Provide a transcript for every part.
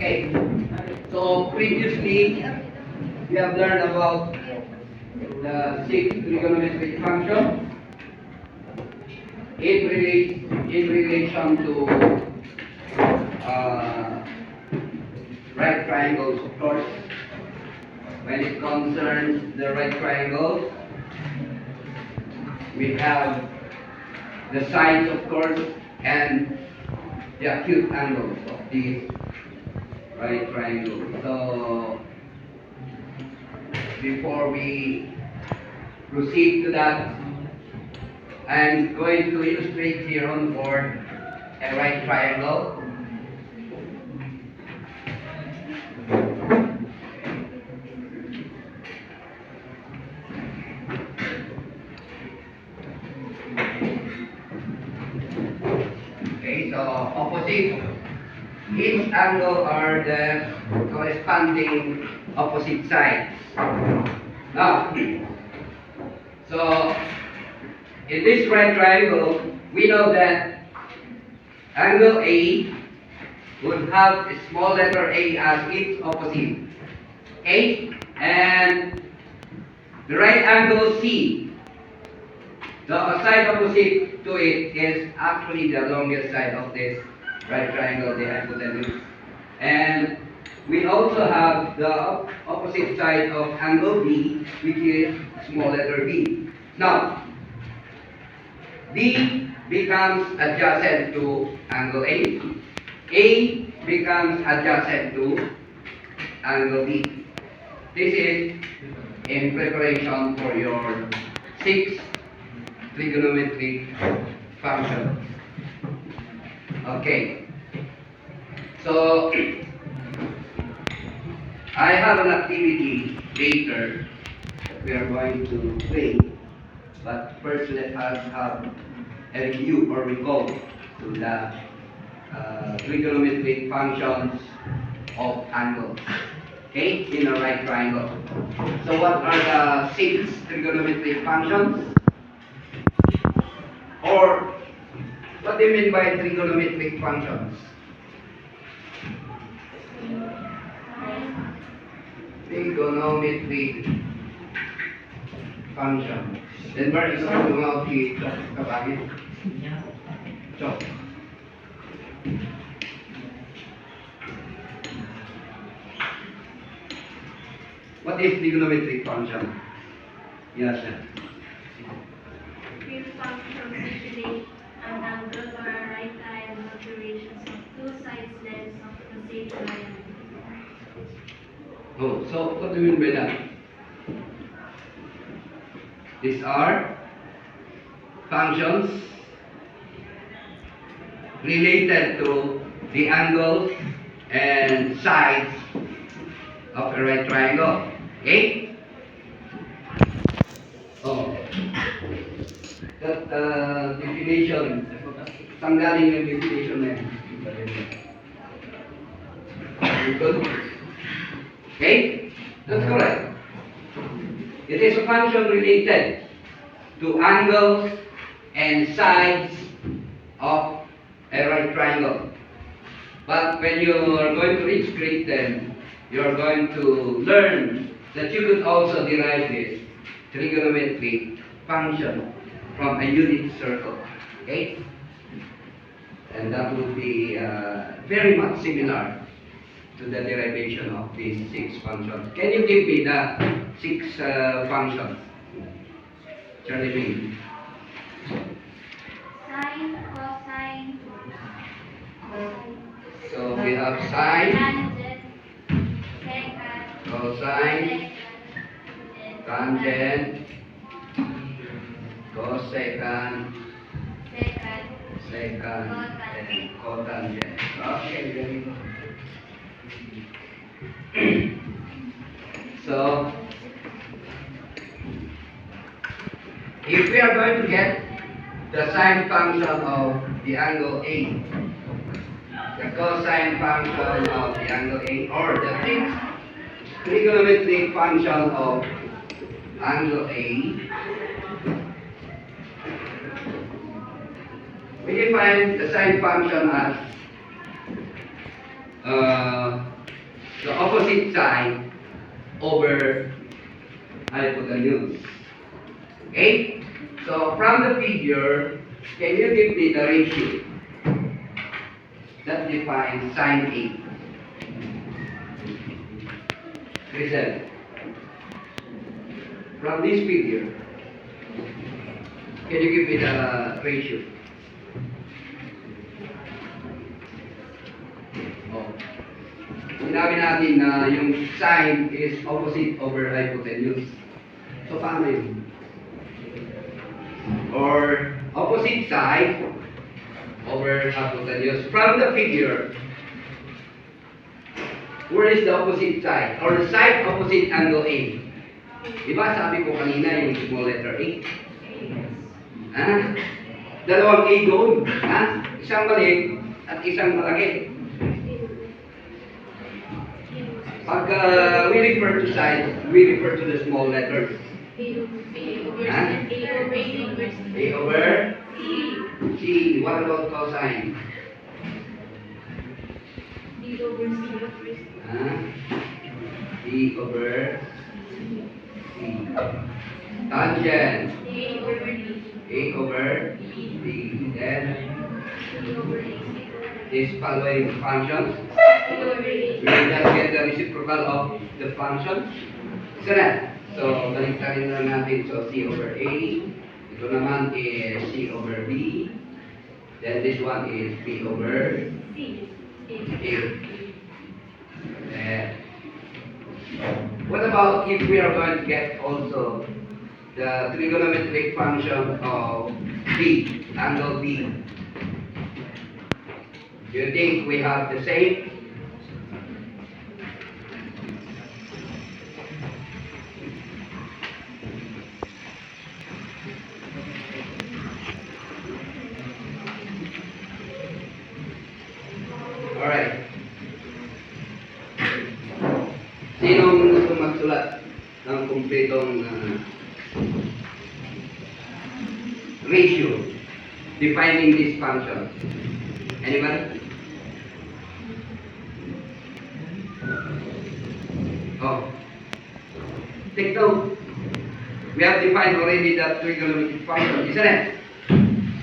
Okay. So previously we have learned about the six trigonometric function in relation to uh, right triangles, of course. When it concerns the right triangles, we have the sides, of course, and the acute angles of these right triangles. So before we proceed to that, I'm going to illustrate here on board a right triangle. Okay, so opposite each angle are the corresponding opposite sides. Now, so in this right triangle, we know that angle A would have a small letter A as its opposite. A, and the right angle C, the side opposite to it is actually the longest side of this right triangle, the hypotenuse. And we also have the opposite side of angle B, which is small letter b. Now, B becomes adjacent to angle A. A becomes adjacent to angle B. This is in preparation for your sixth trigonometric function. Okay. So, I have an activity later that we are going to play, but first let us have a review or recall to the trigonometric functions of angles. Okay, in a right triangle. So what are the six trigonometric functions? Or what do you mean by trigonometric functions? Trigonometric function. Denver, ikaw ang tumawag si Chok Kapagin. Chok. What is trigonometric function? Yes, sir. These functions relate an angle or a right triangle durations of two sides lengths of the same triangle. Oh, so what do you mean by that? These are functions related to the angles and sides of a right triangle. Okay? Oh. That definition, saan galing yung definition na yun? Good? Okay? That's correct. It is a function related to angles and sides of a right triangle. But when you are going to reach grade 10, you are going to learn that you could also derive this trigonometric function from a unit circle. Okay? And that would be very much similar to the derivation of these six functions. Can you give me the six functions? Charlie Ming. Sine, cosine, So we have sine, tangent, secant, cosine, tangent, cosecant, secant, and cotangent. Okay, very good. So, if we are going to get the sine function of the angle A, the cosine function of the angle A, or the trigonometric function of angle A, we define the sine function as opposite side over hypotenuse. Okay? So from the figure, can you give me the ratio that defines sine A? Listen. From this figure, can you give me the ratio? Oh. Sinabi natin na yung sine is opposite over hypotenuse. So paano yun? Or opposite side over hypotenuse. From the figure, where is the opposite side? Or the side opposite angle A? Diba sabi ko kanina yung small letter A? Ha? Dalawang A doon. Ha? Isang maliit at isang malaki. Pag we refer to side, we refer to the small letters. Huh? A over C. What about cosine? Huh? D over C. Tangent. A over D. Then this following functions. We will just get the reciprocal of the function. Isa na. So, baliktarin na natin. So, C over A. Ito naman is C over B. Then this one is B over A. Then, what about if we are going to get also the trigonometric function of B, angle B? Do you think we have the same? Alright. Sinong gusto magsulat ng kumpletong ratio defining this function? Anybody? Oh. Take note. We have defined already the trigonometric function, isn't it?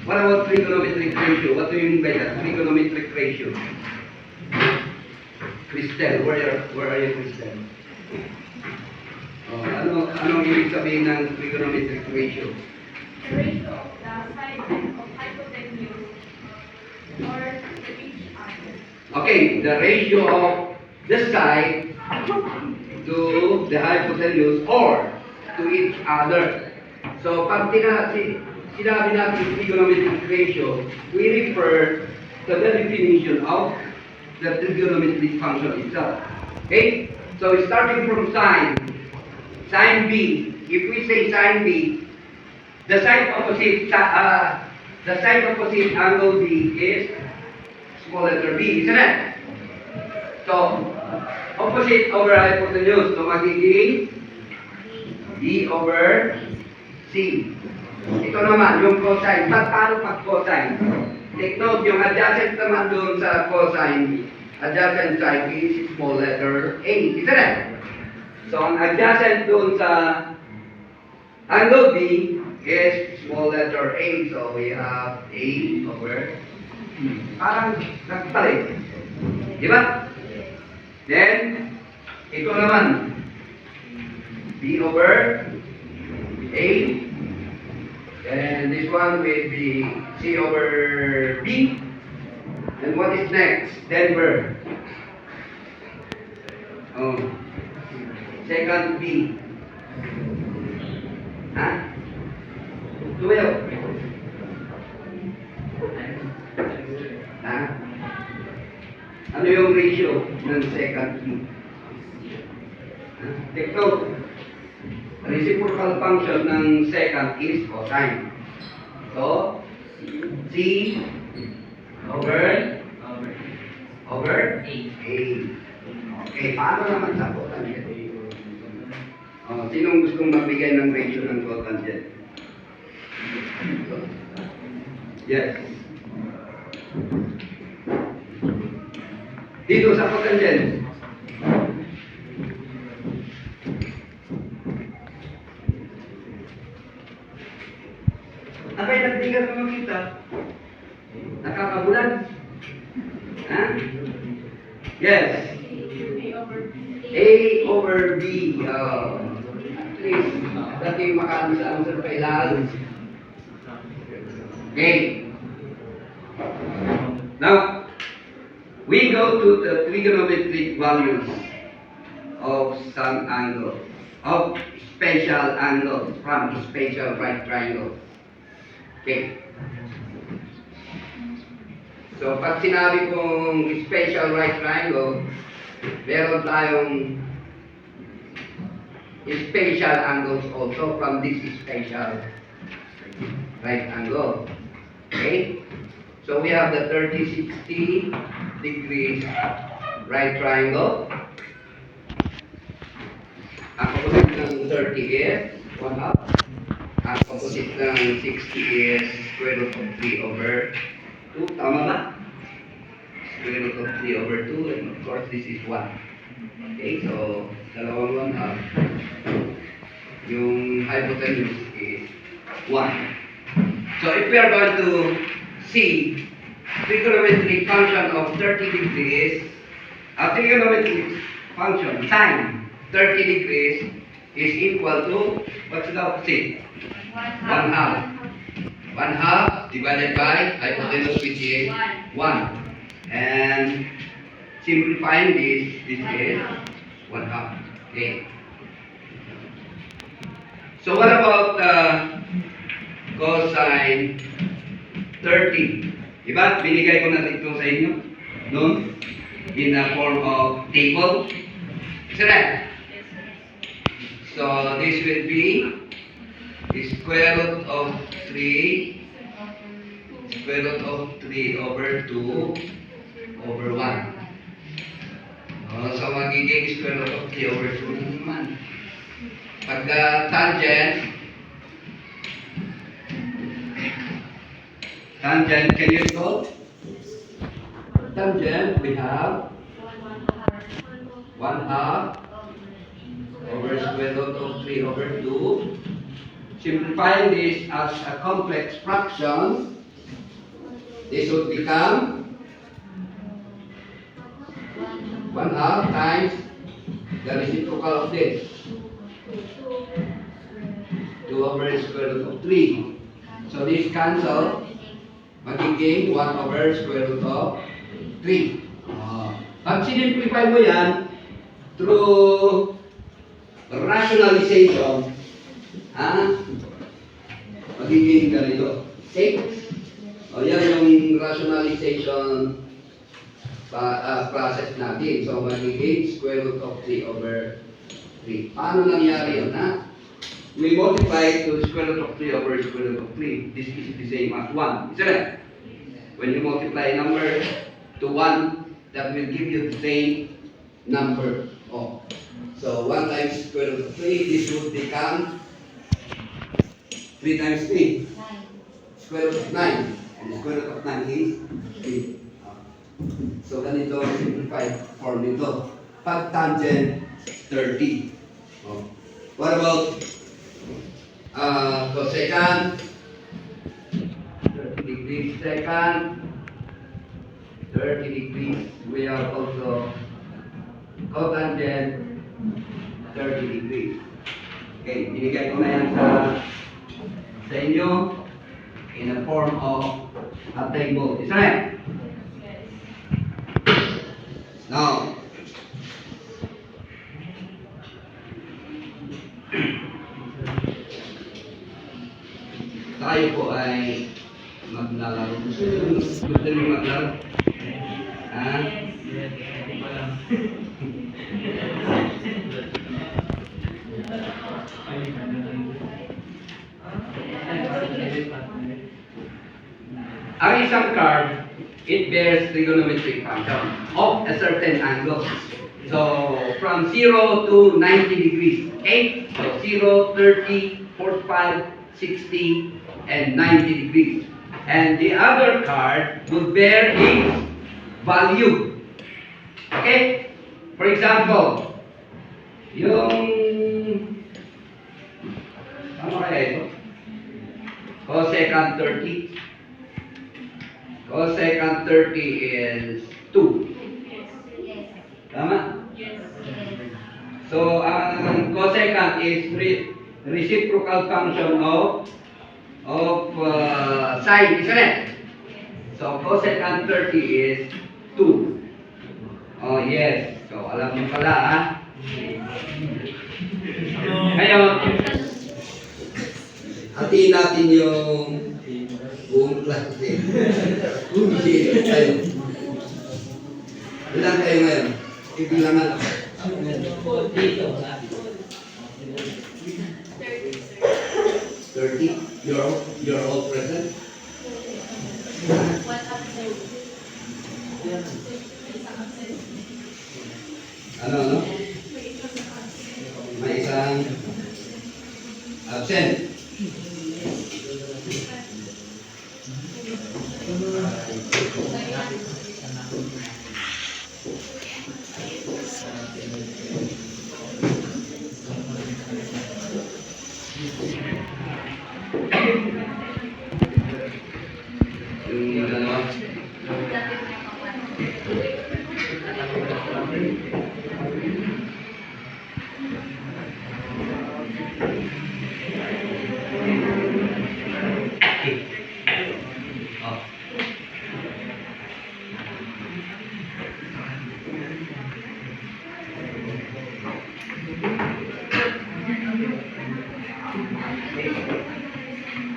What about trigonometric ratio? What do you mean by that? Trigonometric ratio. Cristel, where are you, Cristel? Oh, anong ibig sabihin ng trigonometric ratio? The ratio of the side of hypotenuse or each other. Okay, the ratio of the side to the hypotenuse or to each other. So, pag sinabi natin trigonometric ratio, we refer to the definition of the trigonometric function itself. Okay? So, starting from sine B, if we say sine B, the side opposite angle B is small letter B, isn't it? So, opposite over hypotenuse, so magiging B over C. Ito naman, yung cosine. Paano pag cosine? Take note, yung adjacent naman doon sa cosine, adjacent side is small letter A, isn't it? So, ang adjacent doon sa angle B is small letter A. So, we have A over C. Parang nagpalit. Di ba? Then, ito naman, B over A. And this one will be C over B. And what is next? Denver. Oh. Second B. Ha? 12. Ha? Ano yung ratio ng second B? Take note. Reciprocal function ng second is cosine. So, C over A. Okay, paano naman sa cotangent? Oh, sinong gustong magbigay ng ratio ng cotangent? Yes. Dito sa cotangent, Yes. A over B. A over B. At least, dati makaano sa answer pa ilalim. Okay. Now, we go to the trigonometric values of some angle, of special angle from special right triangle. Okay. So, pag sinabi kong special right triangle, meron tayong special angles also from this special right angle. Okay? So, we have the 30-60 degrees right triangle. Ang opposite ng 30 is 1 half. Ang opposite ng 60 is square root of 3 over 2. Tama ba? Square root of 3 over 2, and of course this is 1. Okay, so dalawang 1 half. Yung hypotenuse is 1. So if we are going to see trigonometric function of 30 degrees, a trigonometric function sine 30 degrees is equal to, what's the opposite? 1 half. 1 half divided by hypotenuse, which is 1. And simplifying this is 1 half. Okay. So what about cosine 30? Diba? Binigay ko na dito sa inyo noon in the form of table. Correct? So this will be the square root of 3 over 2 over 1. So magiging square root of 3 over 2 naman. Pagka tangent, can you solve? Tangent, we have 1 half over square root of 3 over 2. Simplifying this as a complex fraction, this would become 1 half times the reciprocal of this, 2 over square root of 3. So this cancel, magiging 1 over square root of 3. Pag sinimplify mo yan through rationalization, magiging ganito, 6. Yan yung rationalization process natin. So magiging square root of 3 over 3. Paano nangyari yun, ha? We multiply to square root of 3 over square root of 3. This is the same as 1. Isn't it? When you multiply a number to 1, that will give you the same number. So 1 times square root of 3, this would become 3 times 3. Square root of 9. And the square root of 9 is 3. So ganito ang simplified form nito. Pag tangent 30. What about cosecant? 30 degrees secant. 30 degrees. We have also cotangent 30 degrees. Okay, binigay ko na yan sa inyo in a form of a table. Is that right? Now, tayo po ay maglalaro. Gusto niyo maglaro? Ang isang card, it bears trigonometric function of a certain angle. So, from 0 to 90 degrees. Okay? So, 0, 30, 45, 60, and 90 degrees. And the other card would bear its value. Okay? For example, yung... ano kaya ito? Cosecant 30. Cosecant 30 is 2. So, ang cosecant is reciprocal function of sine, isn't it? So, cosecant 30 is 2. Oh, yes. So, alam niyo pala, ha? Ngayon, Hatiin natin yung buong klase. Hindi tayo. Ilan kayo ngayon? Ibilangan ako. 30. You're all present? Ano? May isang absent. Yung dalawa.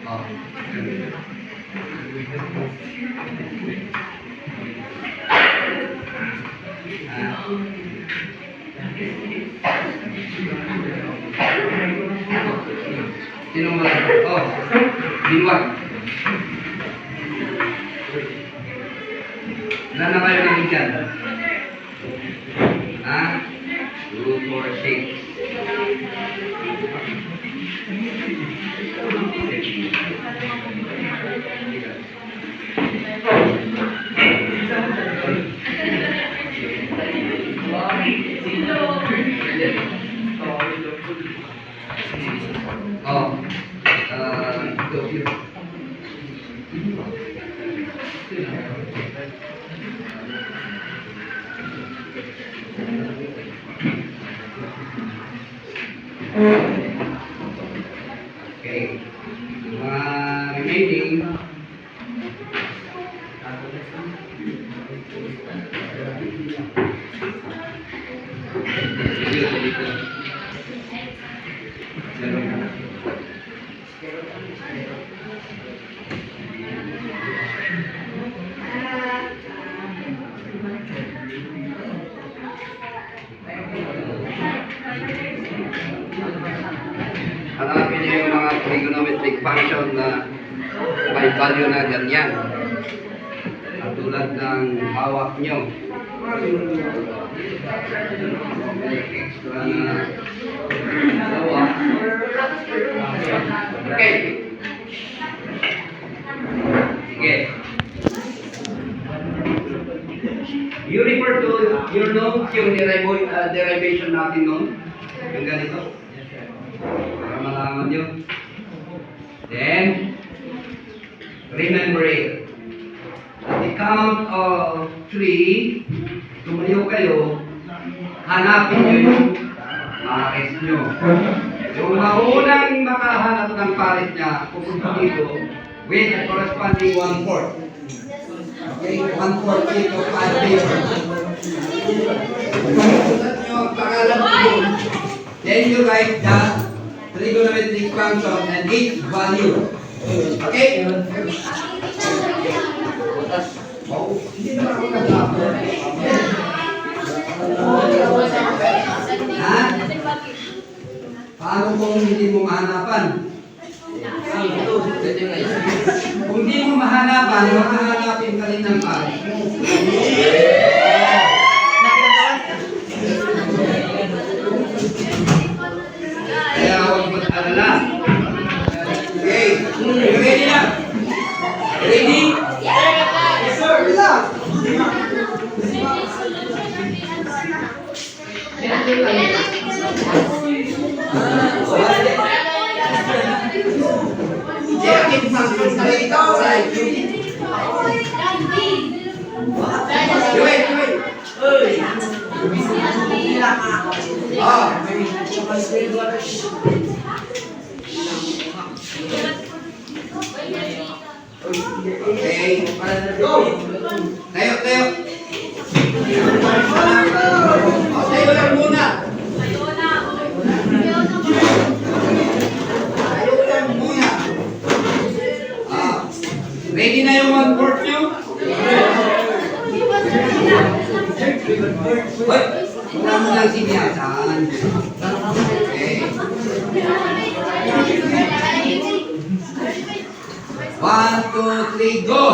Oh. Sino mo? Oh, Binwag. Ilan na kayo namin dyan? Ha? 2, 4, 6. Oh, ito. Okay. Mga remaining. Dito. Hanapin niyo yung mga trigonometric function na may value na ganyan. Tulad ng hawak nyo. Extra na dalawa. Okay. Sige. You refer to your notes, yung derivation natin noon. Yung ganito. Para malaman nyo. Then, remember it. At the count of 3, tumayo kayo, hanapin nyo yung pares nyo. Yung maunang makahanap ng pares niya, pupunta dito with the corresponding 1/4. Okay, 1/4 dito, 5 papers. Pagkasulat nyo ang pangalan ko, then you write the trigonometric function and its value. Okay? Oh, hindi naman ako nag-upload. Ha? Paano kung hindi mo mahanapan? Kung hindi mo mahanapan, makahanapin ka rin ng pares mo. Kaya huwag mag-alala. Okay, ready na? Ready? Yes, sir. Wait. Okay. Tayo, tayo. Tayo lang muna. Tayo lang muna. Ready na yung 1/4 nyo? Hoy, wala mo lang siniyasan. Okay. 1, 2, 3, go!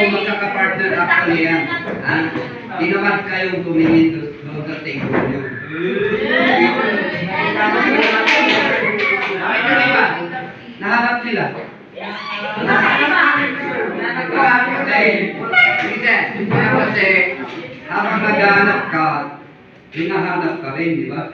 Magkaka-partner actually yan. Di naman kayong tumingin doon sa table nyo. Nahanap nila. Kasi habang naghahanap ka, hinahanap ka rin, di ba?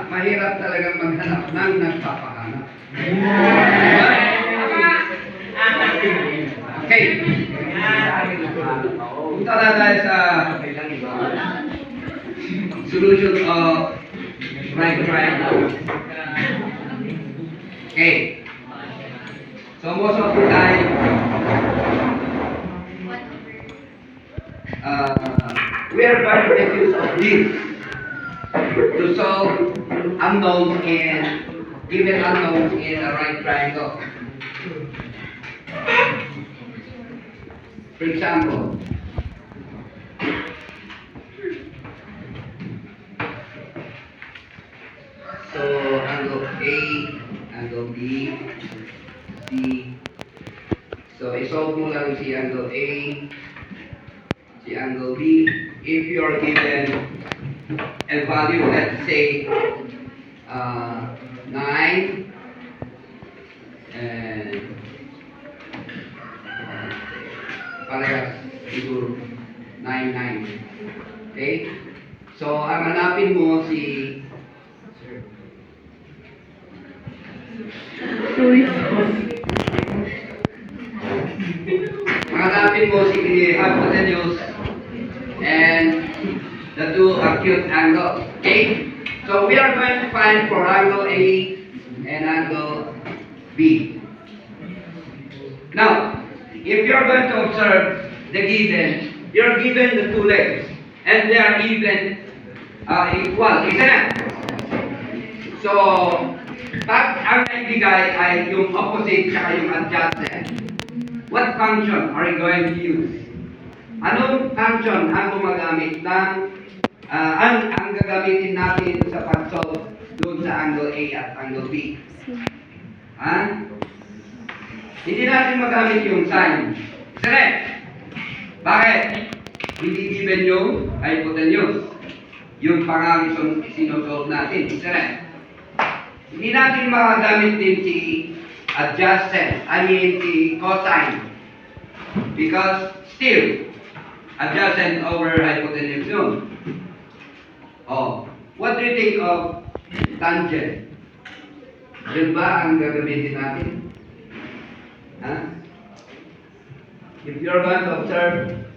Mahirap talagang maghanap ng nagpapahanap. Okay. Punta na tayo sa solution of right triangle. Okay. So most of the time, we are going to make use of this to solve unknowns and given unknowns in a right triangle. For example, so angle A, angle B, C. So isolve mo lang si angle A, si angle B. If you are given a value, let's say 9 and parehas siguro 9. Okay? So, ang hanapin mo si hanapin mo si hypotenuse and the two acute angles. Okay? So, we are going to find for angle A and angle B. Now, if you're going to observe the given, you're given the two legs, and they are even equal, isn't it? So, pag ang naibigay ay yung opposite tsaka yung adjacent, what function are you going to use? Anong function ang gumagamit ng, ang gagamitin natin sa pag-solve doon sa angle A at angle B? Ha? Hindi natin magamit yung sign. Correct? Bakit? Hindi given yung hypotenuse. Yung pangalan sinusolve natin. Correct? Hindi natin makagamit din si adjacent, si cosine. Because still, adjacent over hypotenuse yun. Oh, what do you think of tangent? Yun ba ang gagamitin natin? Huh? If you're going to observe,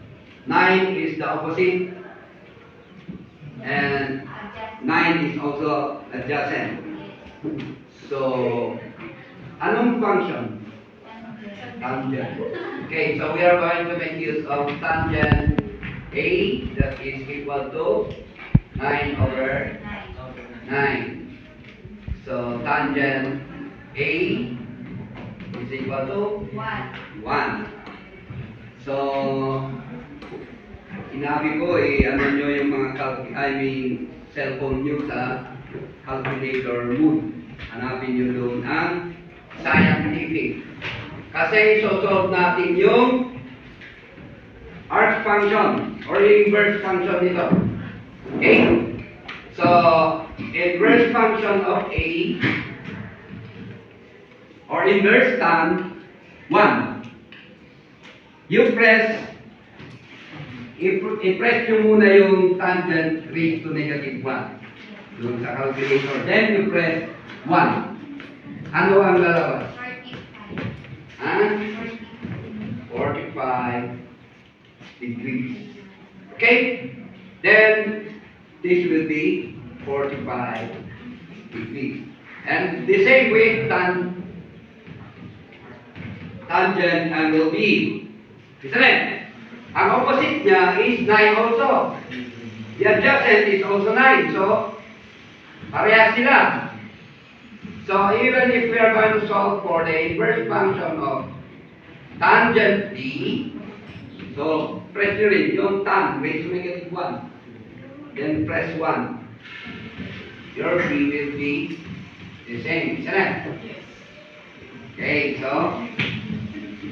9 is the opposite, and 9 is also adjacent. So, anong function? Tangent. Okay, so we are going to make use of tangent A that is equal to 9 over 9. So, tangent A is equal to 1. So, sinabi ko ano nyo yung mga cellphone nyo sa calculator mode. Hanapin nyo doon ang scientific. Kasi so-solve natin yung arc function or inverse function nito. Okay? So, inverse function of A or inverse tan 1. You press, i-press nyo muna yung tangent raised to negative 1 doon sa calculator. Then you press 1. Ano ang lalabas? 45 degrees. Okay? Then, this will be 45 degrees. And the same way, tangent angle B. Isn't it? Ang opposite niya is 9 also. The adjacent is also 9. So, parehas sila. So, even if we are going to solve for the inverse function of tangent B, so, press nyo rin yung tan, raise to negative 1. Then press 1. Your B will be the same, isn't it? Okay, so,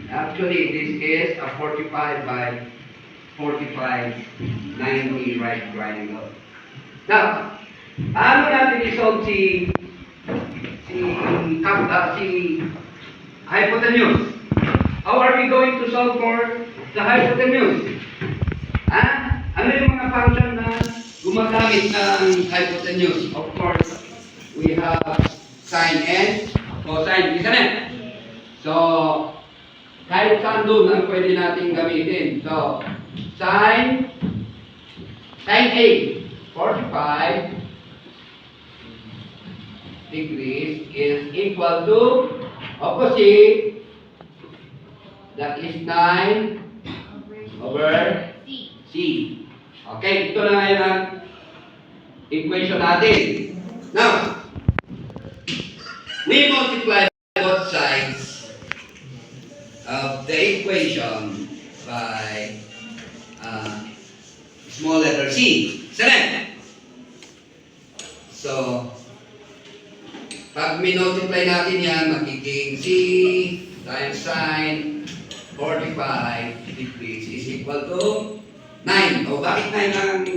actually, this is a 45 by 45, 90 right triangle. Now, paano natin isolve si hypotenuse? How are we going to solve for the hypotenuse? Ano yung mga function na gumagamit ng hypotenuse? Of course, we have sine and cosine, isn't it? So, kahit saan doon ang pwede natin gamitin. So, sine A, 45 degrees is equal to opposite, that is 9 over C. Okay, ito na ngayon ang equation natin. Now, we multiply both sides of the equation by small letter C. Select. So, pag minultiply natin yan, magiging C times sine 45 degrees is equal to 9. O bakit 9 ang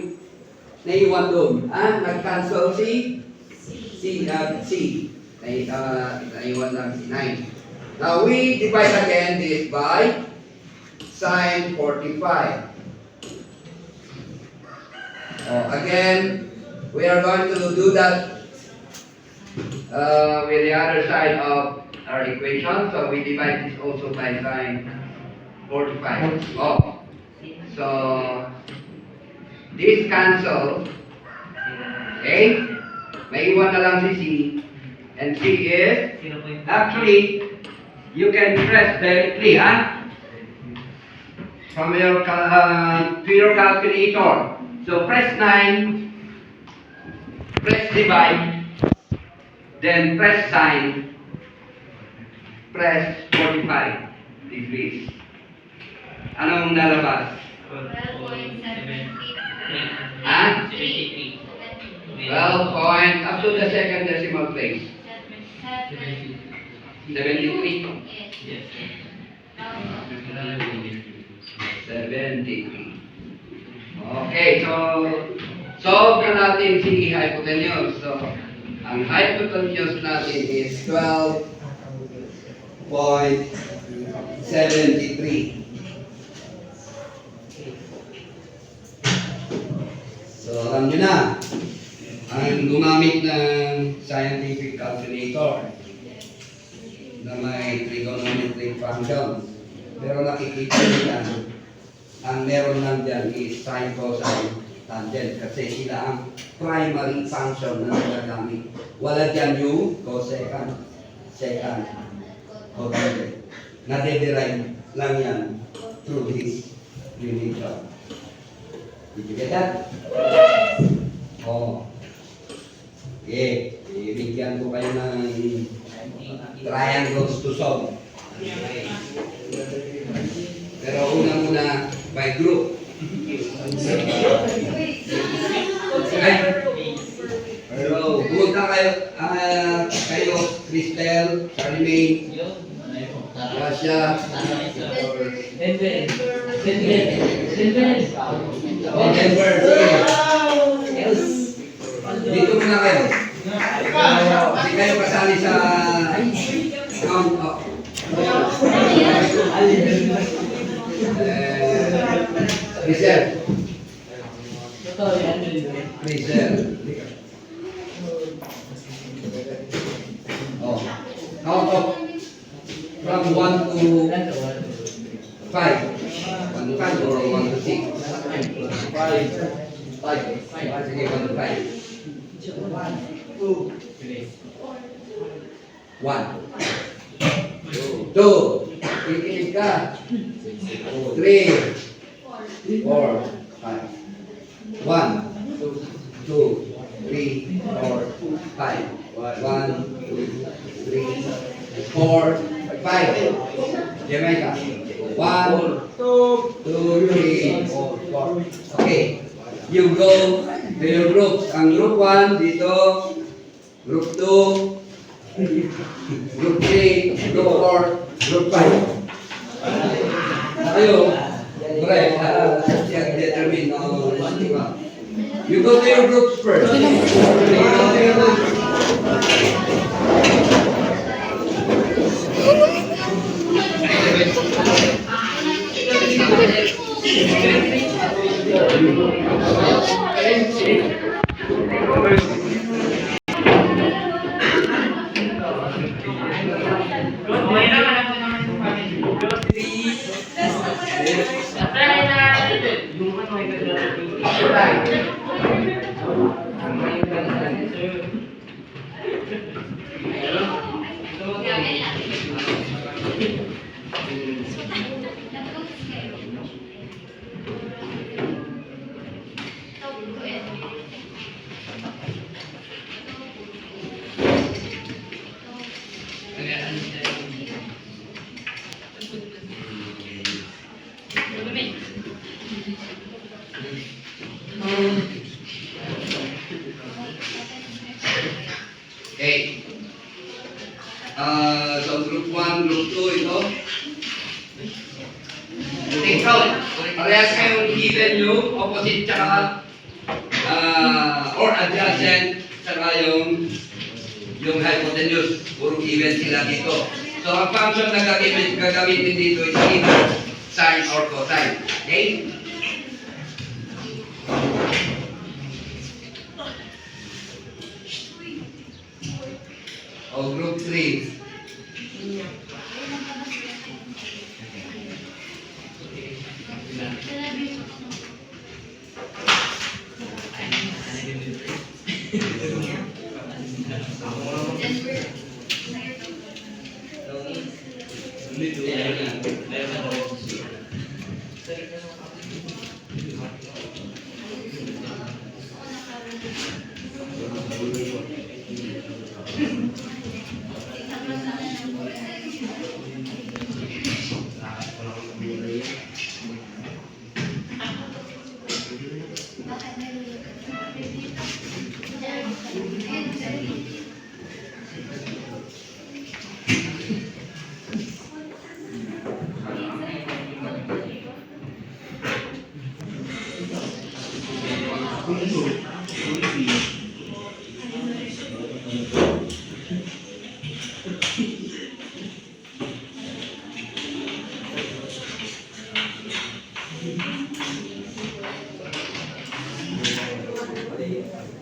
naiwan doon? Nag-cancel C? C. Naiwan lang si 9. Now, we divide again this by sine 45. Again, we are going to do that with the other side of our equation. So, we divide this also by sine 45. So, this cancel. Okay? May iwan na lang si C. And C is, actually, you can press directly, from your to your calculator. So press 9, press divide, then press sign, press 45 degrees. Anong lalabas? 12.73. Ha? 12 point, up to the second decimal place. 73. Yes. 73. Okay, so solve na natin si hypotenuse. So, ang hypotenuse natin is 12.73. So, alam nyo na, ang gumamit ng scientific calculator na may trigonometric function. Pero nakikita nyo yan, ang meron lang dyan is sine, cosine, tangent. Kasi sila ang primary function na nagagamit. Wala dyan yung cosecant, secant, o tangent. Nade-derive lang yan through this relation. Did you get that? Oh. Okay. Ibigyan ko kayo ng triangles to solve. Pero unang-una by group. Okay. Pero pumunta kayo, kayo, Cristel, Charmaine, Gracia, Denver. Dito muna kayo. Hindi kayo kasali sa count up. Rizal. Rizal. Oh. Count up from 1 to 5. 1 to 5 or 1 to 6? 5. Sige, 1 to 5. 1. 2. Kikinig ka. 3. 4. 5. 1. 2. 3. 4. 5. 1. 2. 3. 4. 5. Jamaica. 1. 2. 3. 4. Okay. You go to your groups. Ang group 1 dito. Group 2. Group 3. Group 4. Group 5. Ayo. Correct. Determine. You go to your groups first. You go to your groups. Okay. So group 1, group 2 ito. Take out. Parehas kayong given yung opposite tsaka or adjacent tsaka yung hypotenuse. Puro given sila dito. So ang function na gagamitin dito is either sine or cosine. Okay? O group 3.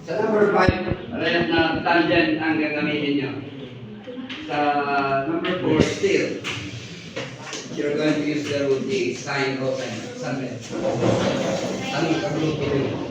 Sa number 5, relate na tangent ang gagamitin nyo. Sa number 4, still, you're going to use the rule D, sine, cosine, sine. Anong kagrupo nyo?